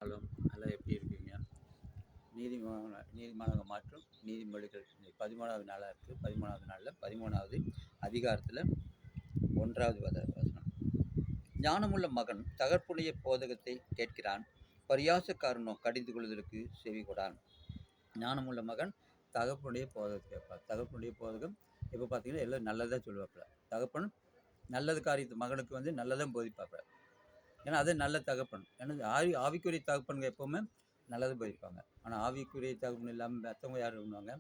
Hello, எல்லாம் எப்படி இருக்கீங்க? நீதிமானாக மாற்றும் நீதிமொழிகள் இன்னைக்கு 13வது நாளாக இருக்குது. 13வது நாளில் 13வது அதிகாரத்தில் 1வது வசனம். ஞானமுள்ள மகன் தகப்பனுடைய போதகத்தை கேட்கிறான், பரியாசக்காரனோ கடிந்து கொள்வதற்கு செவி கொடான். ஞானமுள்ள மகன் தகப்பனுடைய போதகத்தை கேட்பார். தகப்பனுடைய போதகம் இப்போ பார்த்தீங்கன்னா எல்லாம் நல்லதாக சொல்லுவாப்புல. தகப்பன் நல்லது காரியத்து மகனுக்கு நல்லதான் போதிப்பாப்புல. ஏன்னா அது நல்ல தகப்பன். ஏன்னா ஆவிக்குரிய தகப்பனுங்க எப்போவுமே நல்லது போதிப்பாங்க. ஆனால் ஆவிக்குரிய தகப்பன் இல்லாமல் மற்றவங்க யார் பண்ணுவாங்க,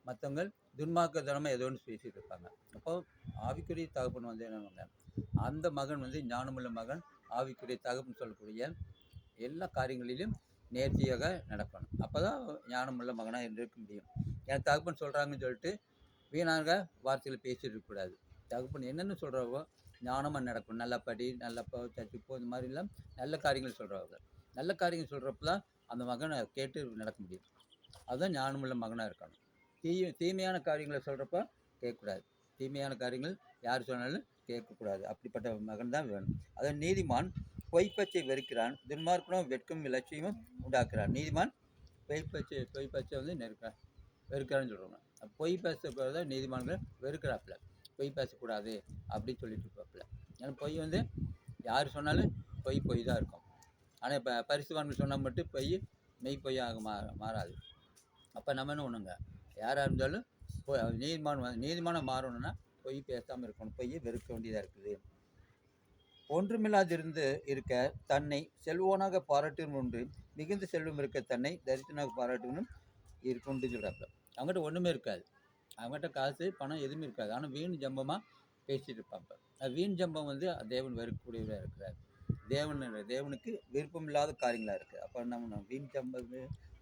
மற்றவங்க துன்மார்க்கத்தனமாக ஏதோ ஒன்று பேசிகிட்டு இருப்பாங்க. அப்போது ஆவிக்குரிய தகப்பன் என்னவாங்க, அந்த மகன் ஞானமுள்ள மகன் ஆவிக்குரிய தகப்பன் சொல்லக்கூடிய எல்லா காரியங்களிலும் நேர்த்தியாக நடக்கணும். அப்போ தான் ஞானமுள்ள மகனாக இருக்க முடியும். ஏன்னா தகப்பன் சொல்கிறாங்கன்னு சொல்லிட்டு வீணாக வார்த்தையில் பேசிட்டு இருக்கக்கூடாது. தகப்பன் என்னென்னு சொல்கிறாவோ ஞானமாக நடக்கும். நல்லா படி, நல்லா சர்ச்சுக்கு போ, இந்த மாதிரிலாம் நல்ல காரியங்கள் சொல்கிறவங்க. நல்ல காரியங்கள் சொல்கிறப்ப தான் அந்த மகனை கேட்டு நடக்க முடியும். அதுதான் ஞானமுள்ள மகனாக இருக்கணும். தீமையான காரியங்களை சொல்கிறப்ப கேட்கக்கூடாது. தீமையான காரியங்கள் யார் சொன்னாலும் கேட்கக்கூடாது. அப்படிப்பட்ட மகன் தான் வேணும். அதான் நீதிமான் பொய்ப்பச்சை வெறுக்கிறான், துன்மார்க்கனும் வெட்கும் இலட்சியமும் உண்டாக்குறான். நீதிமான் பொய்ப்பச்சை வெறுக்கிறான்னு சொல்கிறாங்க. பொய் பேசக்கூடாத நீதிமான்கள் வெறுக்கிறாப்புல. பொய் பேசக்கூடாது அப்படின்னு சொல்லிட்டு இருப்பாப்புல. ஏன்னா பொய் யார் சொன்னாலும் பொய் தான் இருக்கும். ஆனால் இப்போ பரிசுவான்கள் சொன்னால் மட்டும் மெய் பொய்யாக மாறாது. அப்போ நம்ம என்ன பண்ணுங்க, யாராக இருந்தாலும் நீதிமானம் மாறணும்னா பொய் பேசாமல் இருக்கணும். பொய்யை வெறுக்க வேண்டியதாக இருக்குது. ஒன்றுமில்லாதிருந்து இருக்க தன்னை செல்வோனாக பாராட்டணும் ஒன்று, மிகுந்த செல்வம் இருக்க தன்னை தரிசனாக பாராட்டணும் இருக்குன்னு சொல்கிறாப்புல. அவங்ககிட்ட ஒன்றுமே இருக்காது, அவங்ககிட்ட காசு பணம் எதுவுமே இருக்காது. ஆனால் வீண் ஜம்பமாக பேசிட்டு இருப்பாங்க. வீண் ஜம்பம் தேவன் வெறுக்கக்கூடியவராக இருக்கிறார். தேவனுக்கு விருப்பம் இல்லாத காரியங்களாக இருக்குது. அப்போ நம்ம வீண் ஜம்பம்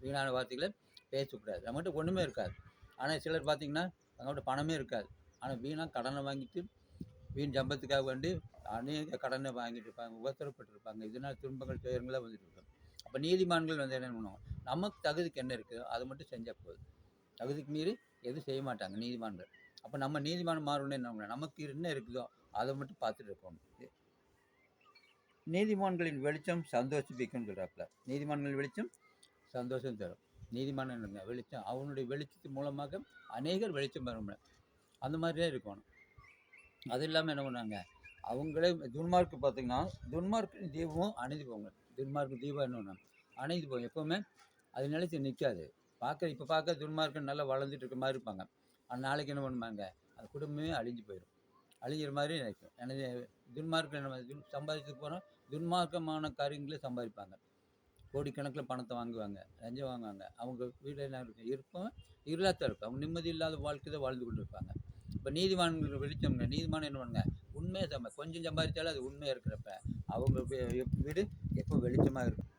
வீணான வார்த்தைகளை பேசக்கூடாது. நம்மகிட்ட ஒன்றுமே இருக்காது. ஆனால் சிலர் பார்த்திங்கன்னா அவங்கள்ட்ட பணமே இருக்காது, ஆனால் வீணாக கடனை வாங்கிட்டு வீண் ஜம்பத்துக்காக வேண்டி அநேக கடனை வாங்கிட்டு இருப்பாங்க, உபத்திரப்பட்டுருப்பாங்க. இதனால் துன்பங்கள் துயரங்களாக வந்துட்டு இருப்பாங்க. அப்போ நீதிமான்கள் என்ன பண்ணுவாங்க, நமக்கு தகுதிக்கு என்ன இருக்குதோ அதை மட்டும் செஞ்சால் போதும். தகுதிக்கு மீறி எதுவும் செய்ய மாட்டாங்க நீதிமான்கள். அப்போ நம்ம நீதிமான் மாறணும்னு என்ன, நமக்கு என்ன இருக்குதோ அதை மட்டும் பார்த்துட்டு இருக்கணும். நீதிமான்களின் வெளிச்சம் சந்தோஷிப்பிக்கும்னு சொல்கிறாப்புல. நீதிமான்களின் வெளிச்சம் சந்தோஷம் தரும். நீதிமான் வெளிச்சம், அவனுடைய வெளிச்சத்தின் மூலமாக அநேகர் வெளிச்சம் பெறும். அந்த மாதிரியே இருக்கணும். அது இல்லாமல் என்ன பண்ணாங்க, அவங்களே துன்மார்க்கு பார்த்திங்கன்னா துன்மார்க்கு தீபமும் அணைந்து போங்க. துன்மார்க்கு தீபம் என்ன பண்ணாங்க அணைந்து போகும். எப்போவுமே அது நிலைத்து நிற்காது. இப்போ பார்க்க துன்மார்க்கு நல்லா வளர்ந்துட்டு இருக்க மாதிரி இருப்பாங்க. ஆனால் நாளைக்கு என்ன பண்ணுவாங்க, அது குடும்பமே அழிஞ்சு போயிடும். அழிஞ்சிற மாதிரி நினைக்கும். எனவே துன்மார்க்கு நம்ம சம்பாதிச்சு போகிறோம், துன்மார்க்கமான காரியங்களே சம்பாதிப்பாங்க. கோடிக்கணக்கில் பணத்தை வாங்குவாங்க, லஞ்சம் வாங்குவாங்க. அவங்க வீட்டில் என்ன இருக்கும், இருளாத்தான் இருக்கும். அவங்க நிம்மதி இல்லாத வாழ்க்கை தான் வாழ்ந்து கொண்டு இருப்பாங்க. இப்போ நீதிமான்கள் வெளிச்சம்ங்க. நீதிமான் என்ன பண்ணுங்க, உண்மையை கொஞ்சம் சம்பாதிச்சாலும் அது உண்மையாக இருக்கிறப்ப அவங்க வீடு எப்போ வெளிச்சமாக இருக்கும்.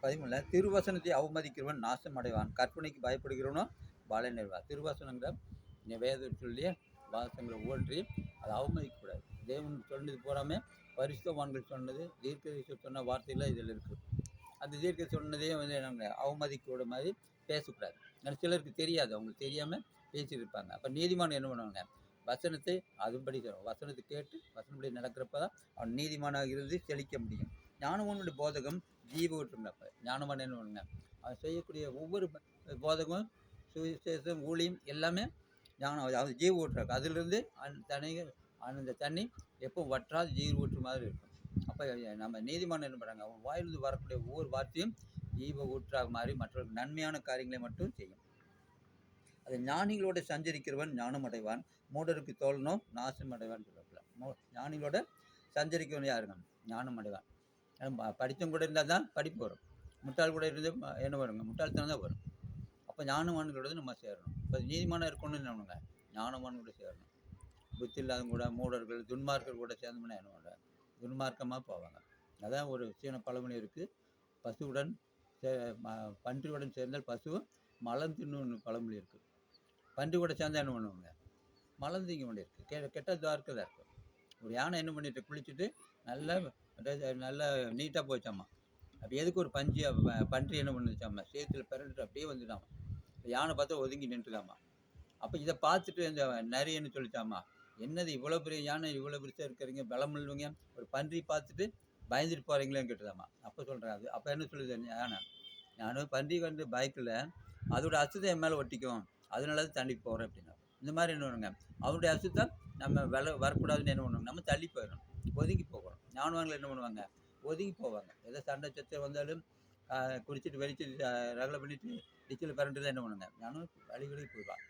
13 திருவசனத்தை அவமதிக்கிறவன் நாசம் அடைவான், கற்பனைக்கு பயப்படுகிறவனோ பாலை நெடுவான். திருவசனங்கிற வேதம் சொல்லிய வாசங்களை ஓன்றி அதை அவமதிக்கக்கூடாது. தேவன் சொன்னது போகாமல் பரிசுத்தவான்கள் சொன்னது, தீர்க்கதரிசி சொன்ன வார்த்தையெல்லாம் இதில் இருக்குது. அந்த தீர்க்க சொன்னதே நம்ம அவமதிக்கூட மாதிரி பேசக்கூடாது. ஏன்னா சிலருக்கு தெரியாது, அவங்களுக்கு தெரியாமல் பேசிட்டு இருப்பாங்க. அப்போ நீதிமான் என்ன பண்ணுவாங்க, வசனத்தை அதுபடி வசனத்தை கேட்டு வசனப்படி நடக்கிறப்ப தான் அவன் நீதிமானாக இருந்து செழிக்க முடியும். ஞானவானுடைய போதகம் ஜீவ ஊற்றுங்கிறப்ப ஞானவான் என்ன பண்ணுங்க, அவன் செய்யக்கூடிய ஒவ்வொரு போதகமும் சுவிசேஷம் ஊழியம் எல்லாமே ஞானம், அதாவது ஜீவ ஊற்றுறாங்க. அதிலிருந்து அந்த தண்ணி எப்போ வற்றாது ஜீவ ஊற்று மாதிரி இருக்கும். அப்போ நம்ம நீதிமான் என்ன பண்ணுறாங்க, அவன் வாயிலிருந்து வரக்கூடிய ஒவ்வொரு வார்த்தையும் ஜீவ ஊற்றாக மாறி மற்றவர்கள் நன்மையான காரியங்களை மட்டும் செய்யும். அது ஞானிகளோட சஞ்சரிக்கிறவன் ஞானம் அடைவான், மூடருக்கு தோழனோ நாசம் அடைவான்னு சொல்லப்பல. ஞானிகளோட சஞ்சரிக்கிறவன் யாருங்க, ஞானம் அடைவான். படித்தவங்க கூட இருந்தால் தான் படிப்பு வரும். முட்டாள் கூட இருந்து என்ன வருங்க, முட்டாள்தனம் தான் வரும். அப்போ ஞானவான்களோட நம்ம சேரணும். இப்போ நீதிமானம் இருக்கணும்னு என்ன பண்ணுங்க, ஞானவான்களோட சேரணும். புத்தி இல்லாதவங்க கூட, மூடர்கள் துன்மார்கள் கூட சேர்ந்தோம்னா என்ன பண்ணுறாங்க, துன்மார்க்கமாக போவாங்க. அதான் ஒரு சீன பழமொழி இருக்குது, பசுவுடன் பன்றியுடன் சேர்ந்தால் பசு மலம் தின்னு பழமொழி இருக்குது. பன்றி கூட சேர்ந்தால் என்ன பண்ணுவாங்க, மலம் திங்க வேண்டி இருக்குது. கெட்ட தார்க்கு தான் இருக்கும். ஒரு யானை என்ன பண்ணிட்டு குளிச்சுட்டு நல்லா நீட்டாக போச்சாமா. அப்போ எதுக்கு ஒரு பன்றி என்ன பண்ணுச்சாமா, சேத்துல பிறந்துட்டு அப்படியே வந்துட்டாமா. யானை பார்த்தா ஒதுங்கி நின்றுதாமா. அப்போ இதை பார்த்துட்டு இந்த நரி என்ன சொல்லிச்சாமா, என்னது இவ்வளோ பெரிய யானை, இவ்வளோ பெருசாக இருக்கிறீங்க, பலம் இல்லைங்க, ஒரு பன்றி பார்த்துட்டு பயந்துட்டு போகிறீங்களேன்னு கேட்டுதாம்மா. அப்போ சொல்கிறேன் அது அப்போ என்ன சொல்லுது நானும் பன்றி வந்து பைக்கில் அதோட அசுத்தம் என் மேலே ஒட்டிக்கும், அதனால தான் தள்ளி போகிறேன் அப்படின்னா. இந்த மாதிரி என்ன பண்ணுங்க, அவருடைய அசுத்தம் நம்ம வரக்கூடாதுன்னு என்ன பண்ணுவாங்க, நம்ம தள்ளி போயிடணும், ஒதுங்கி போகணும். ஞானவான்கள் என்ன பண்ணுவாங்க, ஒதுங்கி போவாங்க. ஏதோ சண்டை சச்சரவு வந்தாலும் குடிச்சிட்டு வெடிச்சிட்டு ரகலை பண்ணிட்டு டிச்சில் பரண்டு தான் என்ன பண்ணுங்க, நானும் வழி போயிடுவான்.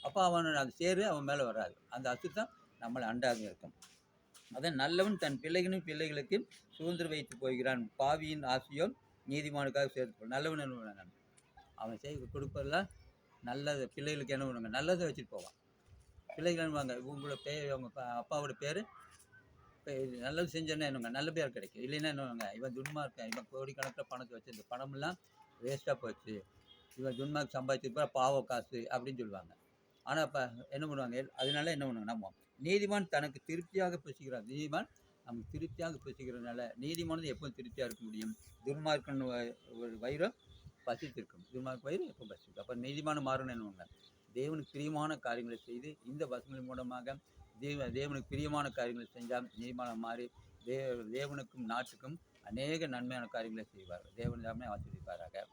அப்போ அவன் அது சேரு அவன் மேலே வராது, அந்த அசுத்தம் நம்மளை அண்டாக இருக்கும். அதான் நல்லவன் தன் பிள்ளைகளுக்கு சுதந்திரம் வைத்து போகிறான், பாவியின் ஆசையோ நீதிமானுக்காக சேர்த்து. நல்லவன் என்ன பண்ணுவாங்க, அவன் செய்ய கொடுப்பதெல்லாம் நல்லது, பிள்ளைகளுக்கு என்ன பண்ணுவாங்க, நல்லதை வச்சுட்டு போவான். பிள்ளைகள் என்னவாங்க, இவங்களோட பேர் அவங்க அப்பாவோட பேர் நல்லது செஞ்சோன்னா என்னங்க நல்ல பேர் கிடைக்கும். இல்லைன்னா என்னவாங்க, இவன் துன்மார்க்கன், இவன் கோடிக்கணக்கில் பணத்தை வச்சு இந்த பணமெல்லாம் வேஸ்ட்டாக போச்சு, இவன் துன்மார்க் சம்பாதிச்சிருப்பா பாவ காசு அப்படின்னு சொல்லுவாங்க. ஆனால் இப்போ என்ன பண்ணுவாங்க, அதனால என்ன பண்ணுவாங்க, நம்ம நீதிமான் தனக்கு திருப்தியாக புசிக்கிறான். நீதிமான் நமக்கு திருப்தியாக புசிக்கிறதுனால நீதிமானது எப்போது திருப்தியாக இருக்க முடியும்? துன்மார்க்கன் ஒரு வயிறும் பசித்திருக்கும், துன்மார்க்க வயிறு எப்போ பசிக்கும். அப்போ நீதிமான மாறணும் என்னவாங்க, தேவனுக்கு பிரியமான காரியங்களை செய்து இந்த வசனங்கள் மூலமாக தேவனுக்கு பிரியமான காரியங்களை செஞ்சால் நீதிமான மாறி தேவனுக்கும் நாட்டுக்கும் அநேக நன்மையான காரியங்களை செய்வார். தேவன் தாமே ஆசீர்வதிப்பாராக.